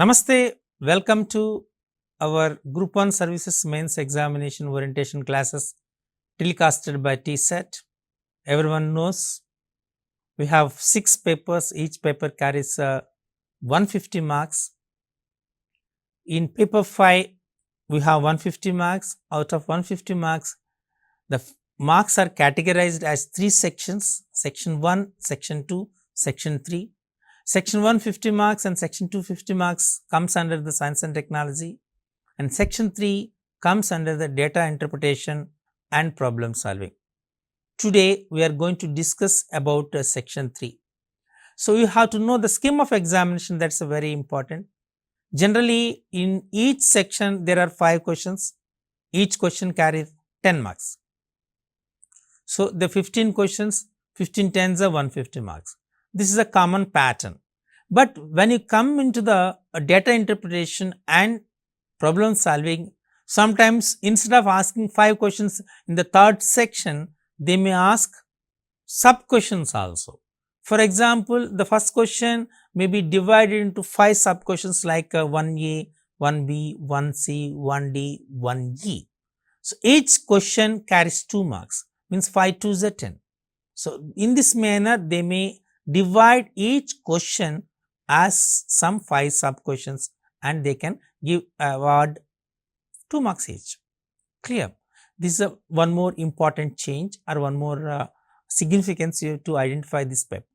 Namaste, welcome to our Group 1 Services Mains Examination Orientation classes telecasted by TSET. Everyone knows we have 6 papers, each paper carries 150 marks. In paper 5, we have 150 marks. Out of 150 marks, the marks are categorized as 3 sections, section 1, section 2, section 3. Section 1 50 marks and section 2 50 marks comes under the science and technology, and section 3 comes under the data interpretation and problem solving. Today we are going to discuss about section 3. So you have to know the scheme of examination, that's very important. Generally in each section there are 5 questions, each question carries 10 marks. So the 15 questions, 15 tens are 150 marks. This is a common pattern. But when you come into the data interpretation and problem solving, sometimes instead of asking 5 questions in the third section, they may ask sub questions also. For example, the first question may be divided into 5 sub questions like 1A, 1B, 1C, 1D, 1E. So each question carries 2 marks, means 5 2s are 10. So in this manner, they may divide each question as some 5 sub questions and they can give award 2 marks each. Clear? This is one more important change or one more significance you have to identify this paper.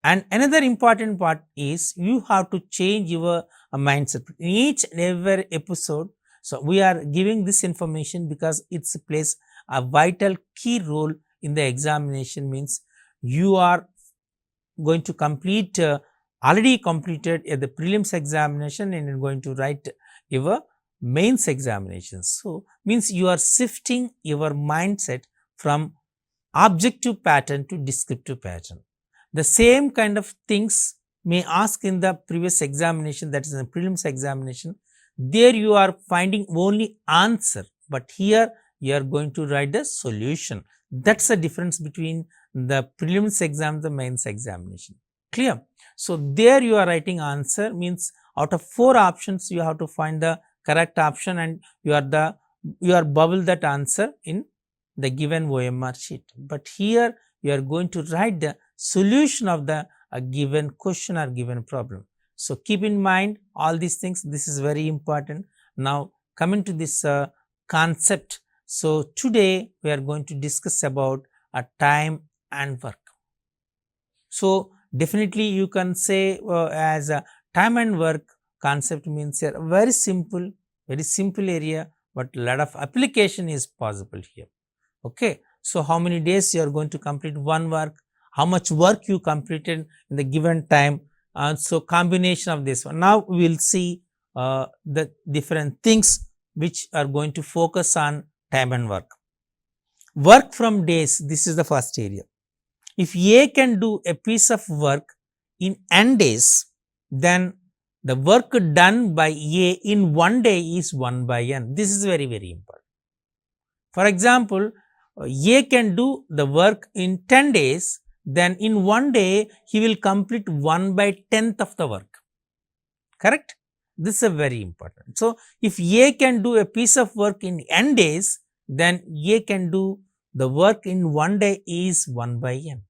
And another important part is you have to change your mindset in each and every episode. So we are giving this information because it plays a vital key role in the examination, means you are going to complete already completed the prelims examination and you're going to write your mains examination. So means you are shifting your mindset from objective pattern to descriptive pattern. The same kind of things may ask in the previous examination, that is in the prelims examination. There you are finding only answer, but here you are going to write the solution. That's the difference between the prelims exam and the mains examination. Clear? So there you are writing answer, means out of 4 options you have to find the correct option and you are bubble that answer in the given OMR sheet. But here you are going to write the solution of the given question or given problem. So keep in mind all these things, this is very important. Now coming to this concept. So today we are going to discuss about time and work. So definitely you can say as a time and work concept means a very simple area, but a lot of application is possible here. Okay. So how many days you are going to complete one work, how much work you completed in the given time, and so combination of this one. Now we will see the different things which are going to focus on time and work. Work from days, this is the first area. If A can do a piece of work in n days, then the work done by A in 1 day is 1 by n. This is very important. For example, A can do the work in 10 days, then in 1 day he will complete 1 by 10th of the work. Correct? This is very important. So if A can do a piece of work in n days, then A can do the work in 1 day is 1 by n.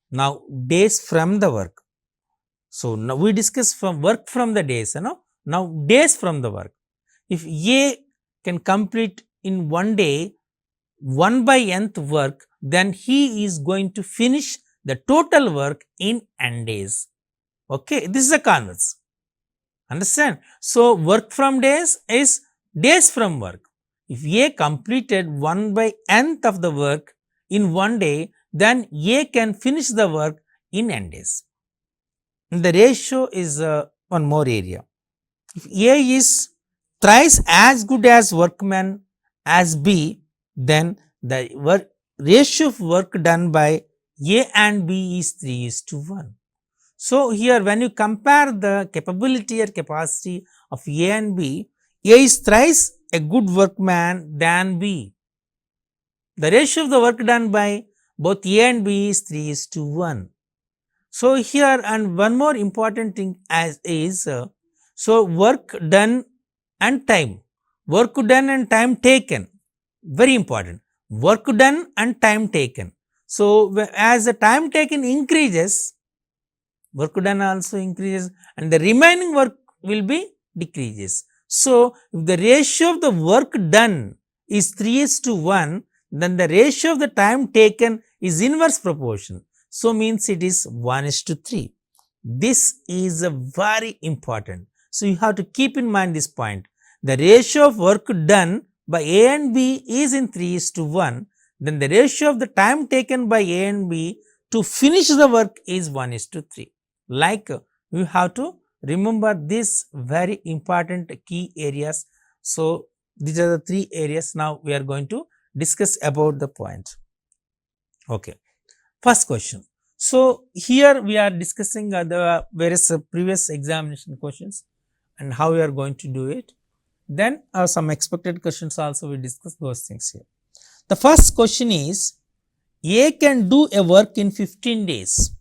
Now days from the work. So now we discuss from work from the days, now days from the work. If A can complete in 1 day 1 by nth work, then he is going to finish the total work in n days. Okay, this is a converse. Understand? So work from days is days from work. If A completed 1 by nth of the work in 1 day, then A can finish the work in n days. And the ratio is one more area. If A is thrice as good as workman as B, then the ratio of work done by A and B is 3:1. So here when you compare the capability or capacity of A and B, A is thrice a good workman than B. The ratio of the work done by both A and B is 3:1. So, here and one more important thing as is, so work done and time, work done and time taken, very important, work done and time taken. So, as the time taken increases, work done also increases and the remaining work will be decreases. So, if the ratio of the work done is 3:1, then the ratio of the time taken is inverse proportion. So, means it is 1:3. This is a very important. So, you have to keep in mind this point. The ratio of work done by A and B is in 3:1, then the ratio of the time taken by A and B to finish the work is 1:3. Like you have to remember this very important key areas. So, these are the 3 areas now we are going to discuss about the point. Okay. First question. So, here we are discussing the various previous examination questions and how we are going to do it. Then some expected questions also we discuss those things here. The first question is, A can do a work in 15 days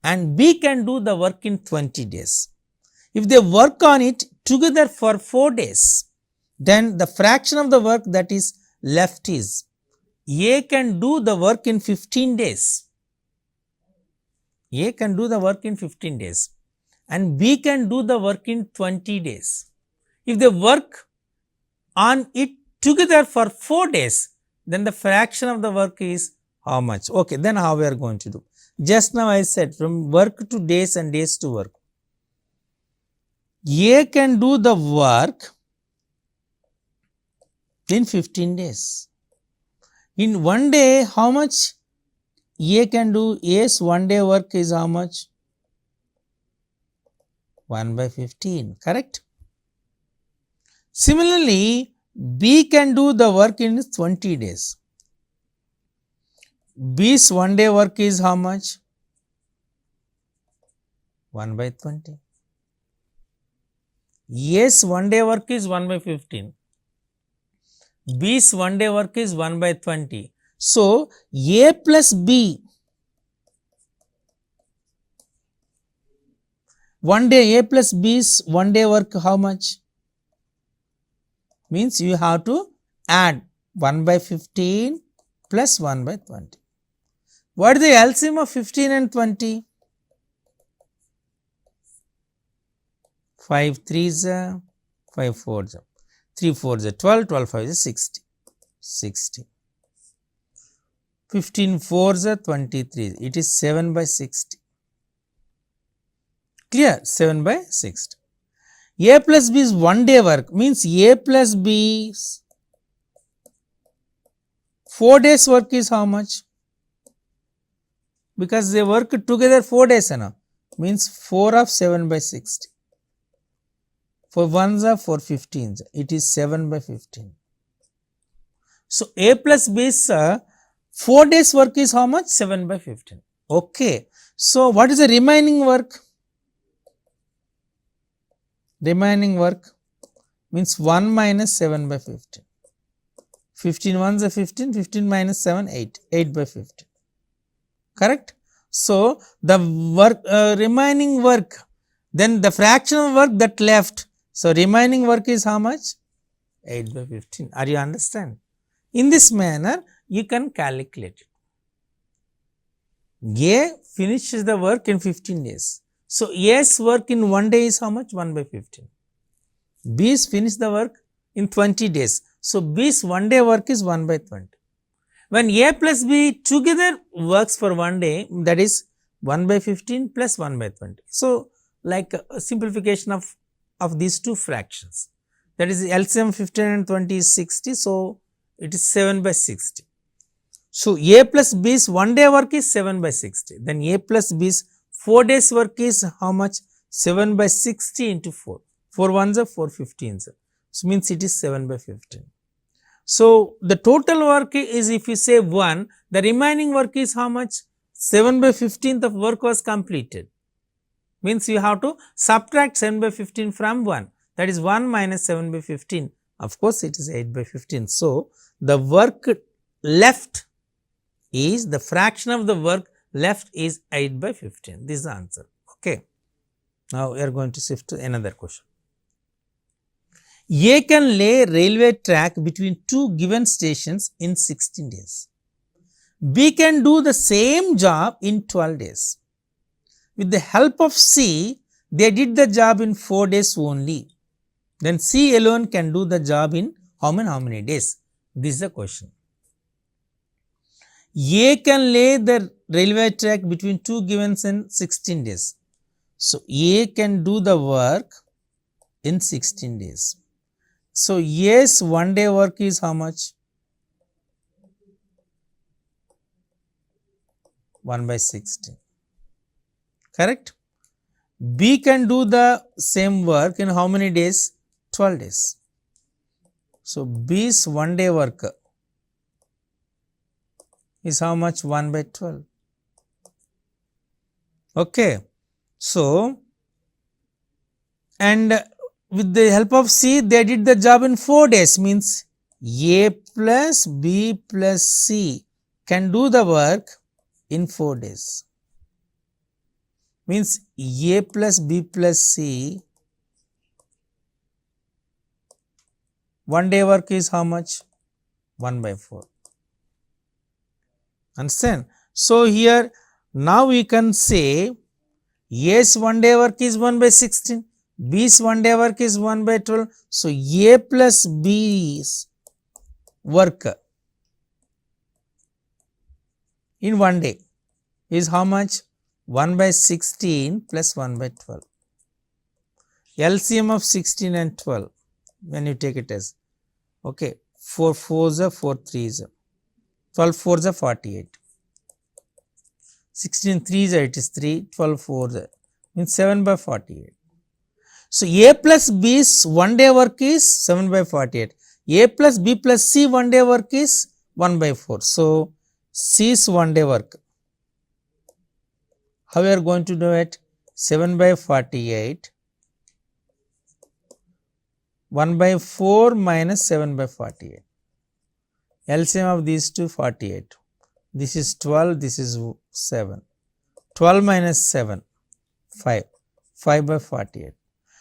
and B can do the work in 20 days. If they work on it together for 4 days, then the fraction of the work that is left is, A can do the work in 15 days. A can do the work in 15 days and B can do the work in 20 days. If they work on it together for 4 days, then the fraction of the work is how much? Okay, then how we are going to do? Just now I said from work to days and days to work. A can do the work in 15 days. In 1 day, how much A can do? A's 1 day work is how much? 1/15, correct? Similarly, B can do the work in 20 days. B's 1 day work is how much? 1/20. A's 1 day work is 1/15. B's 1 day work is 1/20. So, A plus B, 1 day A plus B's 1 day work how much? Means you have to add 1/15 plus 1/20. What is the LCM of 15 and 20? 5 3s, 5 4s, 3 4s, 12, 12 5s, 60, 60. 15 4s, 23, it is 7/60. Clear? 7/60. A plus B is 1 day work, means A plus B's 4 days work is how much? Because they work together 4 days, means 4 of 7/60. For 1s are 4 15s, it is 7/15. So, A plus B's 4 days work is how much? 7/15. Okay. So, what is the remaining work? Remaining work means 1 minus 7/15. 15 1s are 15, 15 minus 7, 8, 8/15. Correct? So, the work remaining work, then the fraction of work that left. So, remaining work is how much? 8/15. Are you understand? In this manner, you can calculate it. A finishes the work in 15 days. So, A's work in 1 day is how much? 1/15. B's finish the work in 20 days. So, B's 1 day work is 1/20. When A plus B together works for 1 day, that is 1/15 plus 1/20. So, like a simplification of these two fractions, that is LCM 15 and 20 is 60. So, it is 7/60. So, A plus B's 1 day work is 7/60. Then A plus B's 4 days work is how much? 7/60 into 4. 4 1s are 4 15s. So, means it is 7/15. So, the total work is, if you say 1, the remaining work is how much? 7/15 of work was completed. Means you have to subtract 7/15 from 1. That is 1 minus 7/15. Of course, it is 8/15. So, the work left is the fraction of the work left is 8 by 15. This is the answer. Okay. Now, we are going to shift to another question. A can lay railway track between two given stations in 16 days. B can do the same job in 12 days. With the help of C, they did the job in 4 days only. Then C alone can do the job in how many days? This is the question. A can lay the railway track between two givens in 16 days. So, A can do the work in 16 days. So, A's 1 day work is how much? 1 by 16. Correct? B can do the same work in how many days? 12 days. So, B's 1 day work is how much? 1 by 12. Okay. So, and with the help of C, they did the job in 4 days, means A plus B plus C can do the work in 4 days. Means A plus B plus C, 1 day work is how much? 1 by 4. Understand? So, here now we can say A's 1 day work is 1 by 16, B's 1 day work is 1 by 12. So, A plus B's work in 1 day is how much? 1 by 16 plus 1 by 12. LCM of 16 and 12 when you take it as, okay, 4 4s are 4 3s, 12 4s are 48, 16 3s are it is 3, 12 4s are means 7 by 48. So, A plus B's 1 day work is 7 by 48, A plus B plus C 1 day work is 1 by 4. So, C's 1 day work. How we are going to do it? 7 by 48, 1 by 4 minus 7 by 48. LCM of these two 48. This is 12, this is 7. 12 minus 7, 5. 5 by 48.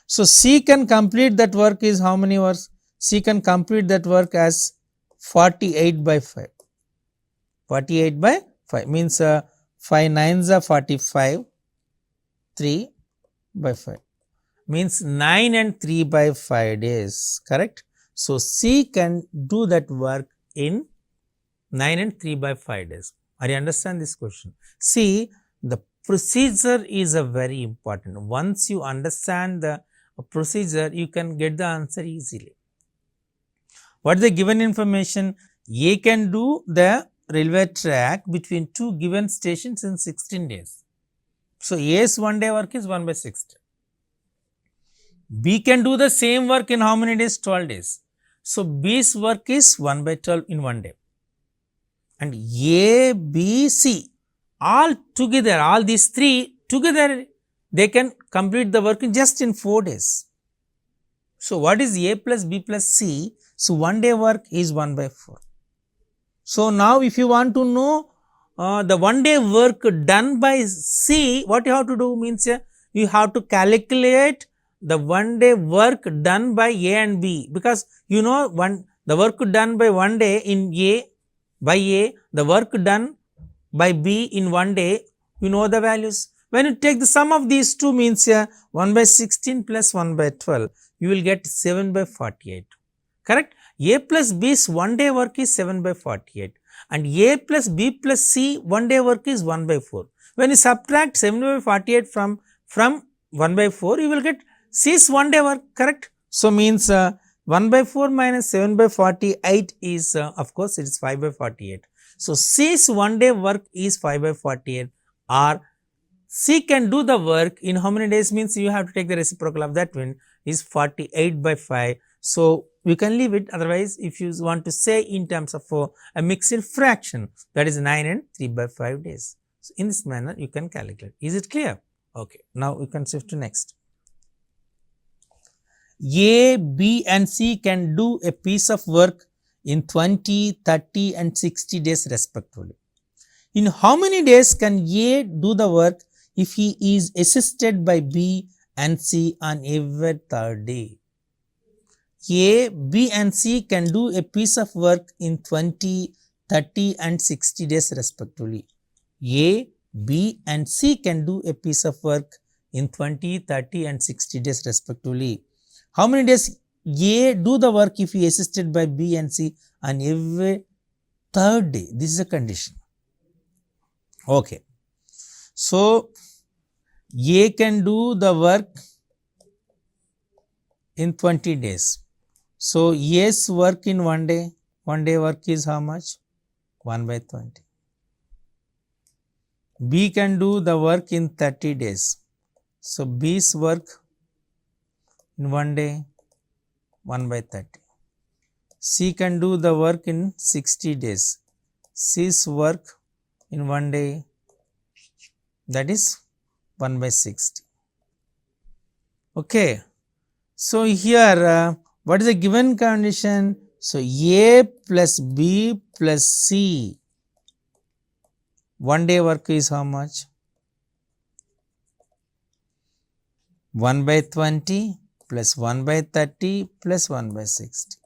So, C can complete that work is how many hours? C can complete that work as 48 by 5. 48 by 5 means 5 9s are 45, 3 by 5 means 9 and 3 by 5 days, correct? So, C can do that work in 9 and 3 by 5 days. Are you understand this question? See, the procedure is a very important. Once you understand the procedure, you can get the answer easily. What is the given information? A can do the railway track between two given stations in 16 days. So, A's 1 day work is 1 by 16. B can do the same work in how many days? 12 days. So, B's work is 1 by 12 in 1 day. And A, B, C all together, all these three together, they can complete the work in just in 4 days. So, what is A plus B plus C? So, 1 day work is 1 by 4. So, now if you want to know the 1 day work done by C, what you have to do means you have to calculate the 1 day work done by A and B, because you know the work done by 1 day in A by A, the work done by B in 1 day, you know the values. When you take the sum of these two means 1 by 16 plus 1 by 12, you will get 7 by 48, correct? A plus B's 1 day work is 7 by 48 and A plus B plus C 1 day work is 1 by 4. When you subtract 7 by 48 from 1 by 4, you will get C's 1 day work, correct? So, means 1 by 4 minus 7 by 48 is of course, it is 5 by 48. So, C's 1 day work is 5 by 48, or C can do the work in how many days means you have to take the reciprocal of that one is 48 by 5. So, we can leave it, otherwise if you want to say in terms of a mixed fraction, that is 9 and 3 by 5 days. So, in this manner you can calculate. Is it clear? Okay. Now, we can shift to next. A, B and C can do a piece of work in 20, 30 and 60 days respectively. In how many days can A do the work if he is assisted by B and C on every third day? A, B and C can do a piece of work in 20, 30 and 60 days respectively. A, B and C can do a piece of work in 20, 30 and 60 days respectively. How many days A do the work if he assisted by B and C on every third day? This is a condition. Okay. So, A can do the work in 20 days. So, A's work in one day work is how much? 1 by 20. B can do the work in 30 days. So, B's work in one day 1 by 30. C can do the work in 60 days. C's work in one day, that is 1 by 60. Okay. So, here what is the given condition? So, A plus B plus C, one day work is how much? 1 by 20 plus 1 by 30 plus 1 by 60.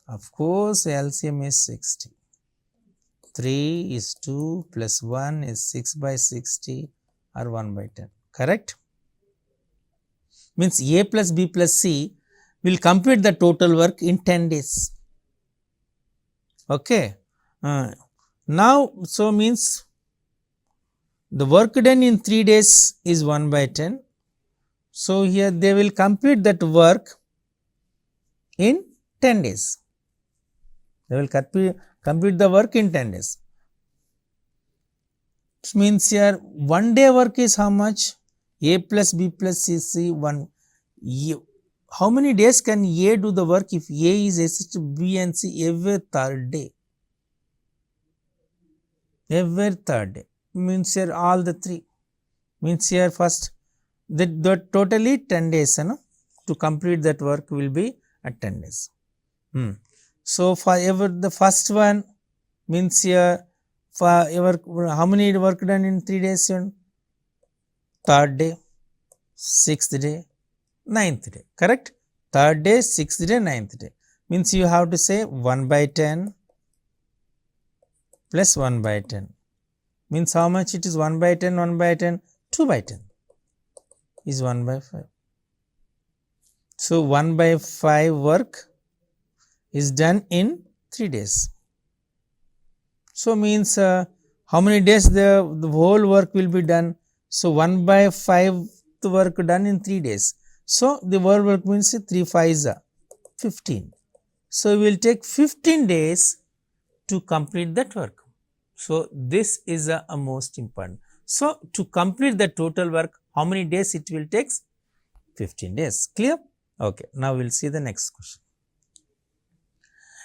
Of course, LCM is 60. 3 is 2 plus 1 is 6 by 60 or 1 by 10. Correct? Means A plus B plus C will complete the total work in 10 days. Okay. Now, so means the work done in 3 days is 1 by 10. So, here they will complete that work in 10 days. They will complete the work in 10 days. Which means here 1 day work is how much? A plus B plus C 1. How many days can A do the work if A is assisted B and C every third day? Every third day. Means here all the 3. Means here first the totally 10 days, to complete that work will be at 10 days. So, for ever the first one means here for ever how many work done in 3 days? Third day, 6th day, 9th day. Correct? Third day, 6th day, 9th day. Means you have to say 1 by 10 plus 1 by 10. Means how much it is? 1 by 10, 1 by 10, 2 by 10 is 1 by 5. So, 1 by 5 work is done in 3 days. So, means how many days the whole work will be done? So, 1 by 5 the work done in 3 days. So, the whole work means 3 5s are 15. So, we will take 15 days to complete that work. So, this is a most important. So, to complete the total work, how many days it will take? 15 days. Clear? Okay. Now, we will see the next question.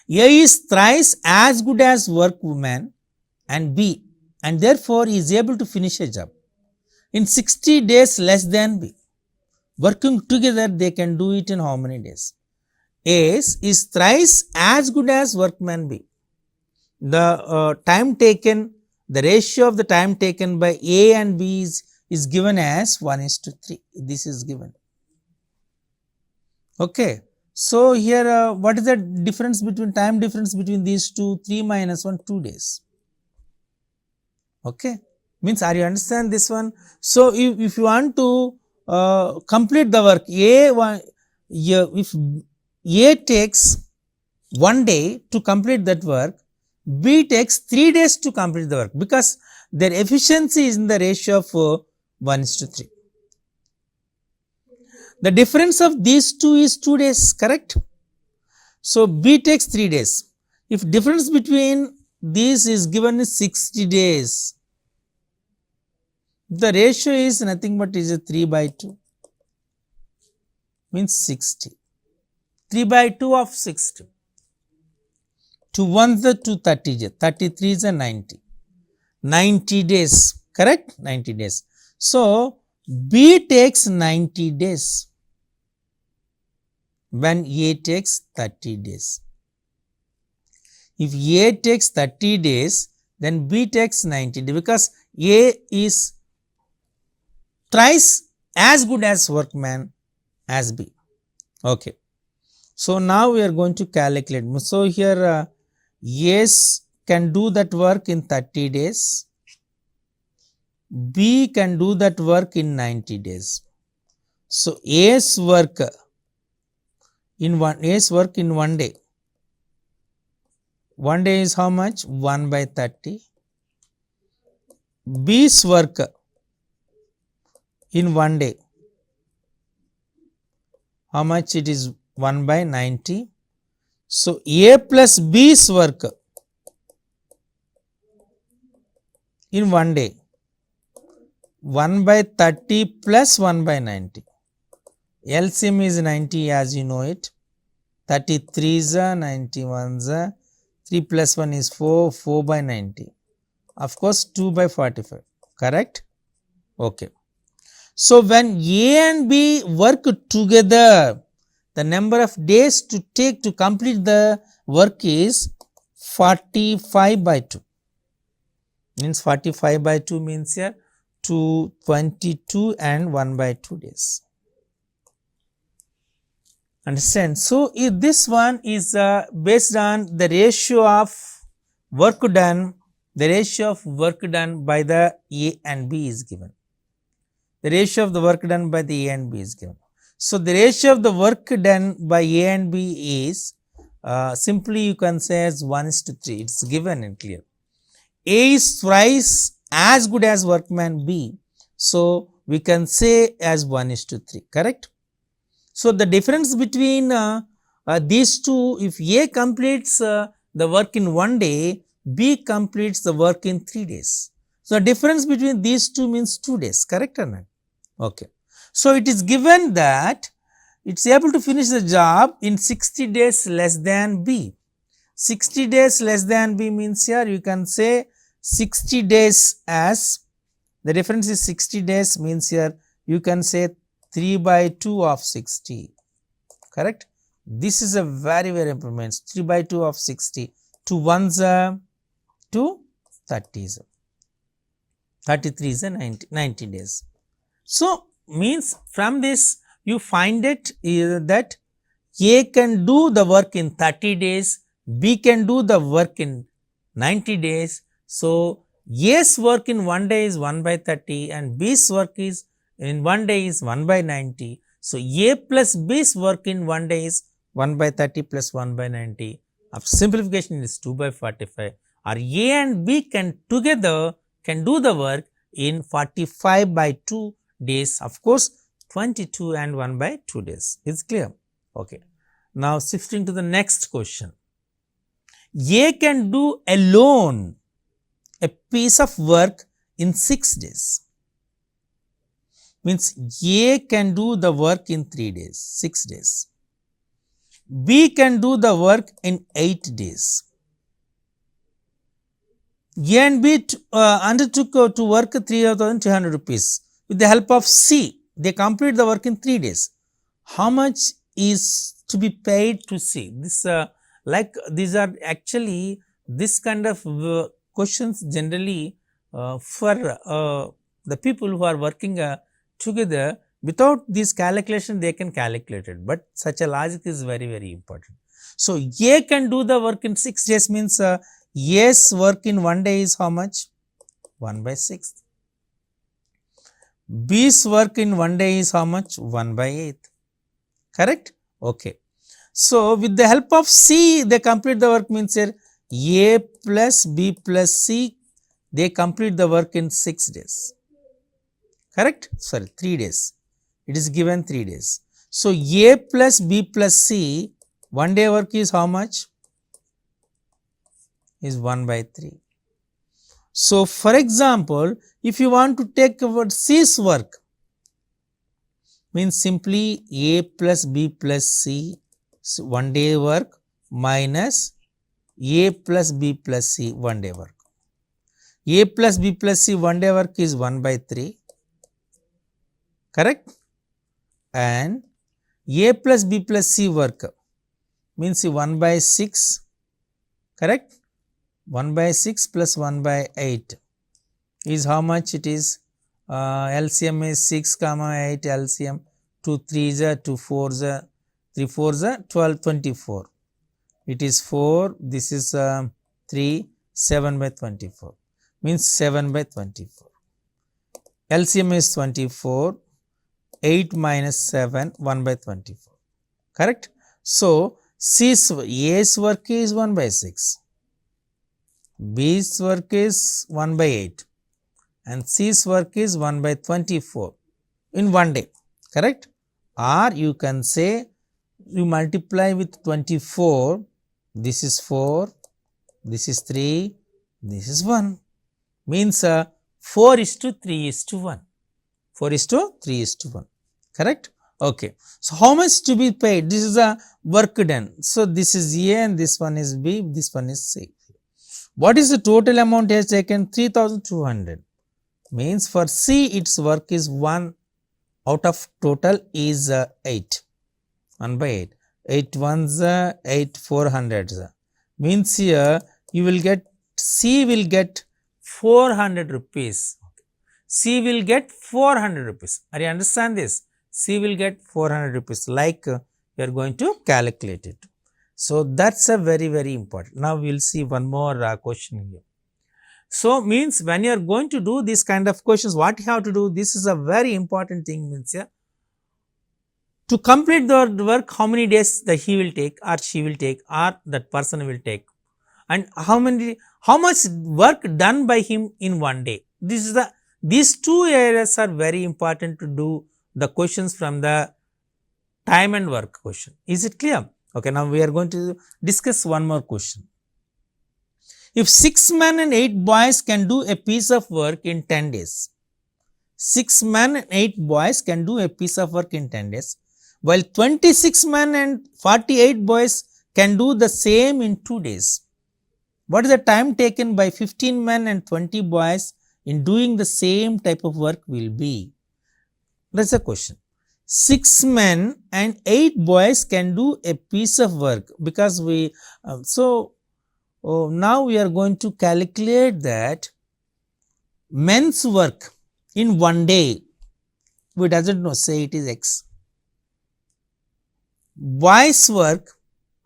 A is thrice as good as workwoman and B, and therefore is able to finish a job in 60 days less than B. Working together, they can do it in how many days? A is thrice as good as workman B. The time taken, the ratio of the time taken by A and B is given as 1:3. This is given. Okay. So, here what is the difference between time difference between these two? 3 minus 1, 2 days. Okay. Means are you understand this one? So, if you want to complete the work, if A takes 1 day to complete that work, B takes 3 days to complete the work, because their efficiency is in the ratio of 1:3. The difference of these two is 2 days, correct? So, B takes 3 days. If difference between these is given is 60 days, the ratio is nothing but is a 3 by 2, means 60. 3 by 2 of 60. 2 1s are 230, 33 is a 90. 90 days, correct? 90 days. So, B takes 90 days when A takes 30 days. If A takes 30 days, then B takes 90 days because A is thrice as good as workman as B. Okay. So, now we are going to calculate. So, here A can do that work in 30 days, B can do that work in 90 days. So, A's work in one day. One day is how much? 1 by 30. B's work in one day, how much it is? 1 by 90. So, A plus B's work in one day, 1 by 30 plus 1 by 90. LCM is 90 as you know it. 33s, 91s, 3 plus 1 is 4, 4 by 90. Of course, 2 by 45, correct? Okay. So, when A and B work together, the number of days to take to complete the work is 45 by 2. Means 45 by 2 means here 22 and 1 by 2 days. Understand? So, if this one is based on the ratio of work done, the ratio of work done by the A and B is given. The ratio of the work done by the A and B is given. So, the ratio of the work done by A and B is simply you can say as 1:3. It is given and clear. A is thrice as good as workman B. So, we can say as 1:3, correct? So, the difference between these two, if A completes the work in 1 day, B completes the work in 3 days. So, the difference between these two means 2 days, correct or not? Okay. So, it is given that it is able to finish the job in 60 days less than B. 60 days less than B means here you can say 60 days as, the difference is 60 days means here you can say 3 by 2 of 60, correct? This is a very important, 3 by 2 of 60, 2 ones are 2, 30s, 33 is 90 days. So, means from this you find it that A can do the work in 30 days, B can do the work in 90 days. So, A's work in 1 day is 1 by 30 and B's work is in 1 day is 1 by 90. So, A plus B's work in 1 day is 1 by 30 plus 1 by 90. Of simplification is 2 by 45, or A and B can together can do the work in 45 by 2 days, of course 22 and 1 by 2 days. Is clear? Okay. Now, shifting to the next question. A can do alone a piece of work in 6 days. Means A can do the work in 3 days, 6 days. B can do the work in 8 days. A and B undertook to work 3,200 rupees. With the help of C, they complete the work in 3 days. How much is to be paid to C? This these are actually this kind of questions generally for the people who are working together. Without this calculation they can calculate it, but such a logic is very important. So, A can do the work in 6 days means A's work in 1 day is how much? 1 by 6. B's work in 1 day is how much? 1 by 8, correct? Okay. So, with the help of C they complete the work means here A plus B plus C, they complete the work in 6 days, correct? Sorry, 3 days. It is given 3 days. So, A plus B plus C 1 day work is how much? Is 1 by 3. So, for example, if you want to take about C's work, means simply A plus B plus C 1 day work minus A plus B plus C 1 day work. A plus B plus C 1 day work is 1 by 3, correct? And A plus B plus C work means 1 by 6, correct? 1 by 6 plus 1 by 8 is how much it is? LCM is 6 comma 8 LCM, 2 3s are 2 4s are 3 4s are 12 24. It is 4, this is 3, 7 by 24 means 7 by 24. LCM is 24, 8 minus 7, 1 by 24, correct? So, A's work is 1 by 6, B's work is 1 by 8 and C's work is 1 by 24 in one day, correct? Or you can say you multiply with 24, this is 4, this is 3, this is 1, means 4 is to 3 is to 1, 4 is to 3 is to 1, correct? Okay. So, how much to be paid? This is the work done. So, this is A and this one is B, this one is C. What is the total amount he has taken? 3200. Means for C its work is 1 out of total is 8, 1 by 8. 8 ones 8 400s. Means here you will get, C will get 400 rupees. C will get 400 rupees. Are you understand this? C will get 400 rupees like you are going to calculate it. So, that is a very very important. Now, we will see one more question here. So, means when you are going to do this kind of questions, what you have to do? This is a very important thing, means here. To complete the work, how many days that he will take or she will take or that person will take, and how much work done by him in one day. This is these two areas are very important to do the questions from the time and work question. Is it clear? Okay, now we are going to discuss one more question. If 6 men and 8 boys can do a piece of work in 10 days, 6 men and 8 boys can do a piece of work in 10 days, while 26 men and 48 boys can do the same in 2 days. What is the time taken by 15 men and 20 boys in doing the same type of work will be? That is the question. 6 men and 8 boys can do a piece of work, because we, now we are going to calculate that men's work in one day, we doesn't know, say it is X. Boys work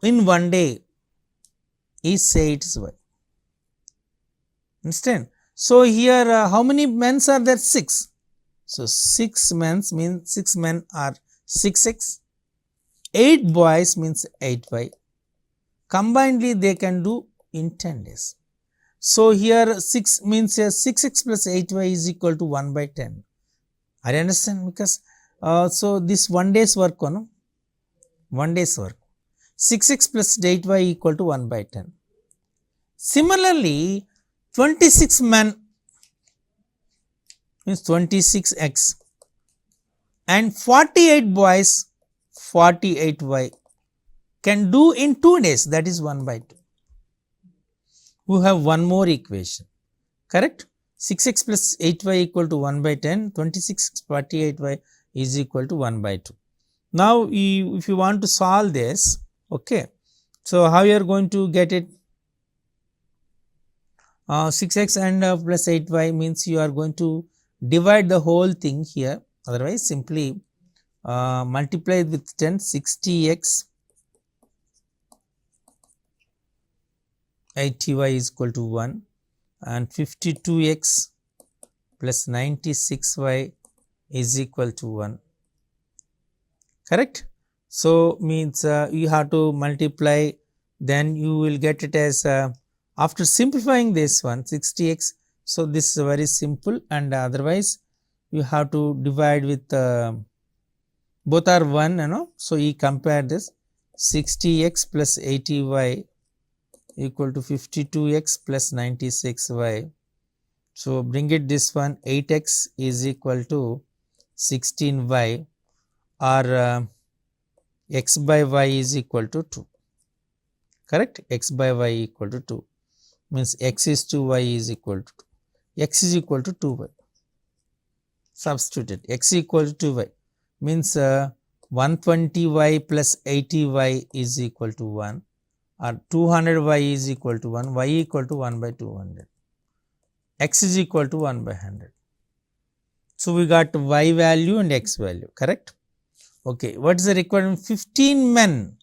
in one day is, say it is Y. Understand? So, here how many men's are there? 6. So, 6 men's means 6 men are 6x, 8 boys means 8y. Combinedly they can do in 10 days. So, here 6 means 6x plus 8y is equal to 1 by 10. Are you understand? Because so this 1 day's work, no? 1 day's work. 6x plus 8y equal to 1 by 10. Similarly, 26 men means 26x and 48 boys 48y can do in 2 days, that is 1 by 2. We have one more equation, correct? 6x plus 8y equal to 1 by 10, 26 48y is equal to 1 by 2. Now, if you want to solve this, okay, so how you are going to get it? 6x and plus 8y means you are going to divide the whole thing here, otherwise simply multiply with 10, 60x 80y is equal to 1 and 52x plus 96y is equal to 1, correct? So, means you have to multiply, then you will get it as after simplifying this one 60x. So, this is very simple, and otherwise you have to divide with both are 1, you know. So, you compare this 60x plus 80y equal to 52x plus 96y. So, bring it this one, 8x is equal to 16y, or x by y is equal to 2, correct? X by y equal to 2 means x is to y is equal to 2, x is equal to 2y. Substitute it, x equal to 2y means 120y plus 80y is equal to 1, 200y is equal to 1, y equal to 1 by 200, x is equal to 1 by 100. So, we got y value and x value, correct? Okay, what is the requirement? 15 men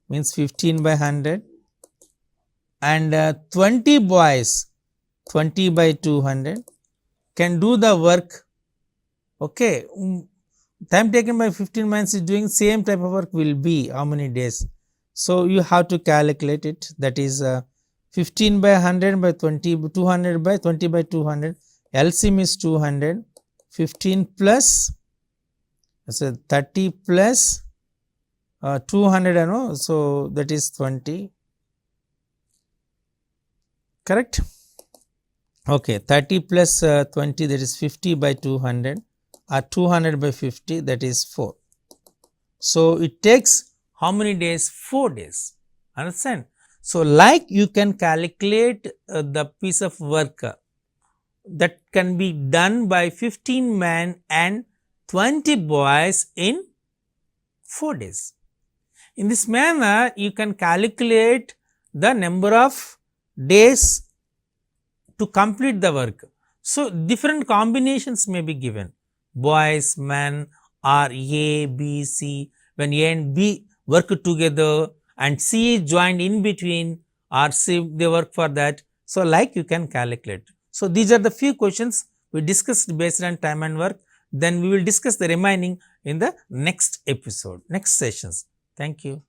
means 15 by 100 and 20 boys 20 by 200 can do the work. Okay, time taken by 15 men is doing same type of work will be how many days? So, you have to calculate it, that is 15 by 100 by 20, 200 by 20 by 200, LCM is 200, 15 plus, so 30 plus 200, I know, so that is 20, correct? Okay, 30 plus 20, that is 50 by 200 or 200 by 50, that is 4. So, it takes how many days? 4 days, understand? So, like you can calculate the piece of work that can be done by 15 men and 20 boys in 4 days. In this manner, you can calculate the number of days to complete the work. So, different combinations may be given, boys, men, or A, B, C, when A and B work together and C is joined in between, or C they work for that. So, like you can calculate. So, these are the few questions we discussed based on time and work. Then we will discuss the remaining in the next episode, next sessions. Thank you.